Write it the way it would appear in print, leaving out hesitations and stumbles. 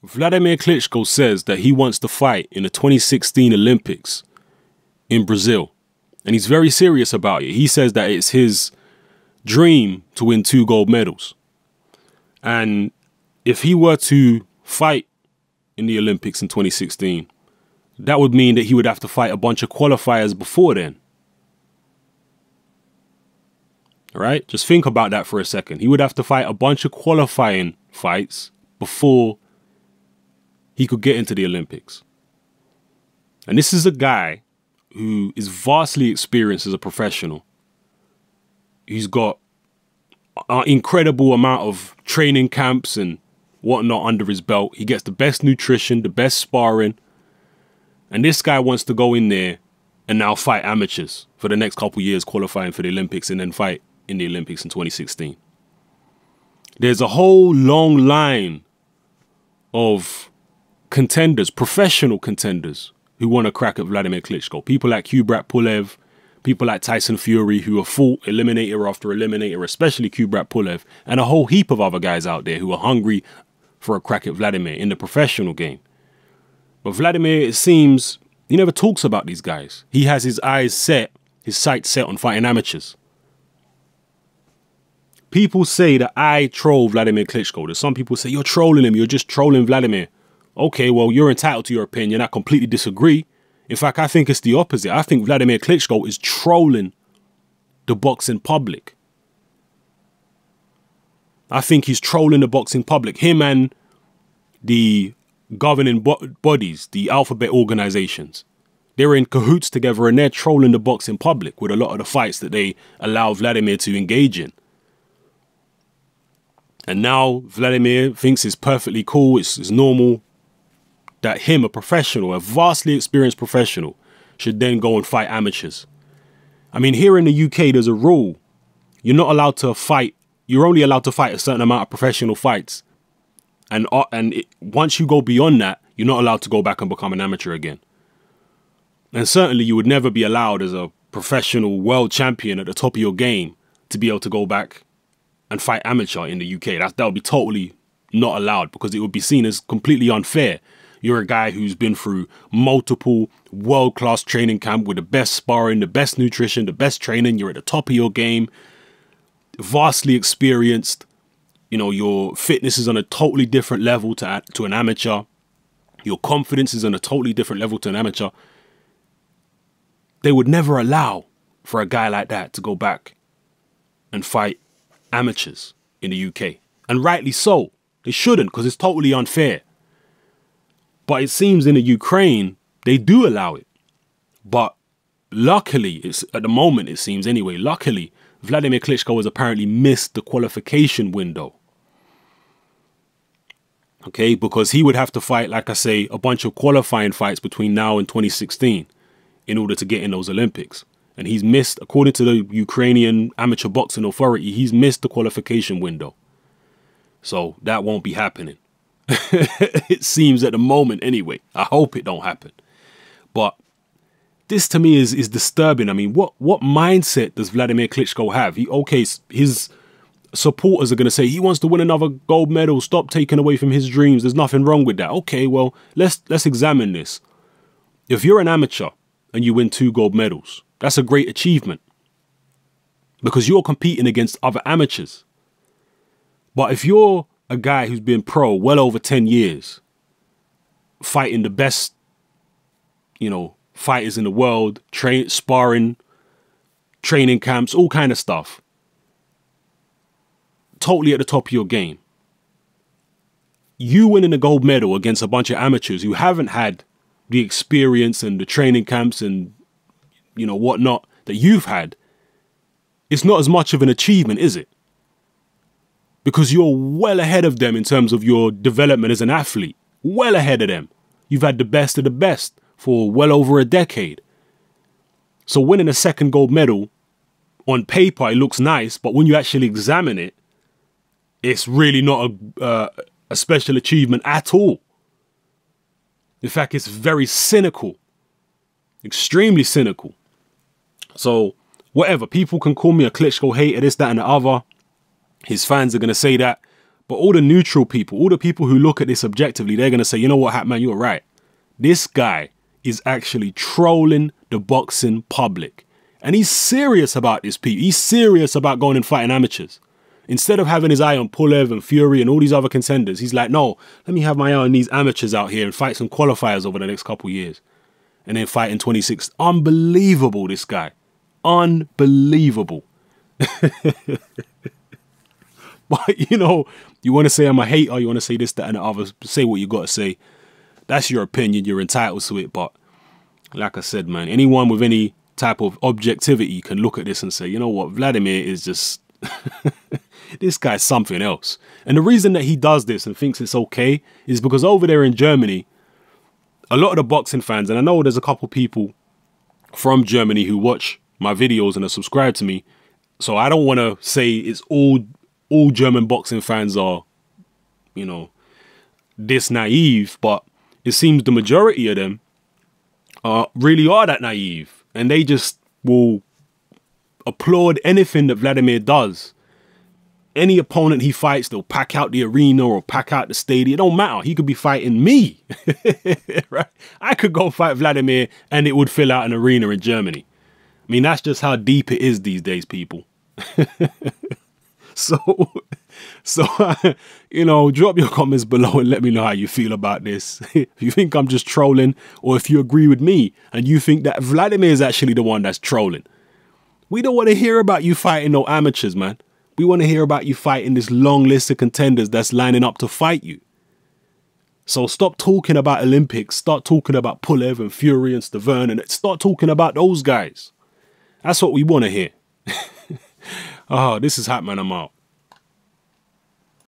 Wladimir Klitschko says that he wants to fight in the 2016 Olympics in Brazil. And he's very serious about it. He says that it's his dream to win 2 gold medals. And if he were to fight in the Olympics in 2016, that would mean that he would have to fight a bunch of qualifiers before then. All right? Just think about that for a second. He would have to fight a bunch of qualifying fights before he could get into the Olympics. And this is a guy who is vastly experienced as a professional. He's got an incredible amount of training camps and whatnot under his belt. He gets the best nutrition, the best sparring. And this guy wants to go in there and now fight amateurs for the next couple of years, qualifying for the Olympics and then fight in the Olympics in 2016. There's a whole long line of contenders, professional contenders, who want to crack at Wladimir Klitschko. People like Kubrat Pulev, people like Tyson Fury, who have fought eliminator after eliminator, especially Kubrat Pulev, and a whole heap of other guys out there who are hungry for a crack at Wladimir in the professional game. But Wladimir, it seems, he never talks about these guys. He has his eyes set, his sights set on fighting amateurs. People say that I troll Wladimir Klitschko. There's some people say, you're trolling him, you're just trolling Wladimir. Okay, well, you're entitled to your opinion. I completely disagree. In fact, I think it's the opposite. I think Wladimir Klitschko is trolling the boxing public. I think he's trolling the boxing public. Him and the governing bodies, the alphabet organizations. They're in cahoots together and they're trolling the boxing public with a lot of the fights that they allow Wladimir to engage in. And now Wladimir thinks it's perfectly cool, it's normal that him, a professional, a vastly experienced professional, should then go and fight amateurs. I mean, here in the UK, there's a rule. You're not allowed to fight. You're only allowed to fight a certain amount of professional fights. And once you go beyond that, you're not allowed to go back and become an amateur again. And certainly you would never be allowed as a professional world champion at the top of your game to be able to go back and fight amateur in the UK. That would be totally not allowed, because it would be seen as completely unfair. You're a guy who's been through multiple world-class training camp with the best sparring, the best nutrition, the best training. You're at the top of your game, vastly experienced. You know, your fitness is on a totally different level to an amateur. Your confidence is on a totally different level to an amateur. They would never allow for a guy like that to go back and fight amateurs in the UK. And rightly so. They shouldn't, because it's totally unfair. But it seems in the Ukraine, they do allow it. But luckily, at the moment it seems anyway, luckily, Wladimir Klitschko has apparently missed the qualification window. Okay, because he would have to fight, like I say, a bunch of qualifying fights between now and 2016 in order to get in those Olympics. And he's missed, according to the Ukrainian Amateur Boxing Authority, he's missed the qualification window. So that won't be happening. It seems at the moment anyway. I hope it don't happen. But this to me is disturbing. I mean, what mindset does Wladimir Klitschko have? His supporters are going to say he wants to win another gold medal. Stop taking away from his dreams. There's nothing wrong with that. Okay, well, let's examine this. If you're an amateur and you win 2 gold medals, that's a great achievement, because you're competing against other amateurs. But if you're a guy who's been pro well over 10 years, fighting the best, fighters in the world, sparring, training camps, all kind of stuff, totally at the top of your game, you winning a gold medal against a bunch of amateurs who haven't had the experience and the training camps and, whatnot that you've had, it's not as much of an achievement, is it? Because you're well ahead of them in terms of your development as an athlete. Well ahead of them. You've had the best of the best for well over a decade. So winning a 2nd gold medal, on paper, it looks nice, but when you actually examine it, it's really not a special achievement at all. In fact, it's very cynical. Extremely cynical. So, whatever. People can call me a Klitschko hater, this, that, and the other. His fans are going to say that. But all the neutral people, all the people who look at this objectively, they're going to say, you know what, Hat Man, you're right. This guy is actually trolling the boxing public. And he's serious about this, people. He's serious about going and fighting amateurs. Instead of having his eye on Pulev and Fury and all these other contenders, he's like, no, let me have my eye on these amateurs out here and fight some qualifiers over the next couple of years. And then fight in 26. Unbelievable, this guy. Unbelievable. But, you know, you want to say I'm a hater, you want to say this, that, and the other, say what you got to say. That's your opinion. You're entitled to it. But like I said, man, anyone with any type of objectivity can look at this and say, you know what, Wladimir is just... this guy's something else. And the reason that he does this and thinks it's okay is because over there in Germany, a lot of the boxing fans, and I know there's a couple people from Germany who watch my videos and are subscribed to me, so I don't want to say it's all German boxing fans are, you know, this naive, but it seems the majority of them really are that naive, and they just will applaud anything that Wladimir does. Any opponent he fights, they'll pack out the arena or pack out the stadium. It don't matter. He could be fighting me. Right? I could go fight Wladimir and it would fill out an arena in Germany. I mean, that's just how deep it is these days, people. So, you know, drop your comments below and let me know how you feel about this. If you think I'm just trolling, or if you agree with me and you think that Wladimir is actually the one that's trolling. We don't want to hear about you fighting no amateurs, man. We want to hear about you fighting this long list of contenders that's lining up to fight you. So stop talking about Olympics. Start talking about Pulev and Fury and Stavern, and start talking about those guys. That's what we want to hear. Oh, this is Hat Man. I'm out.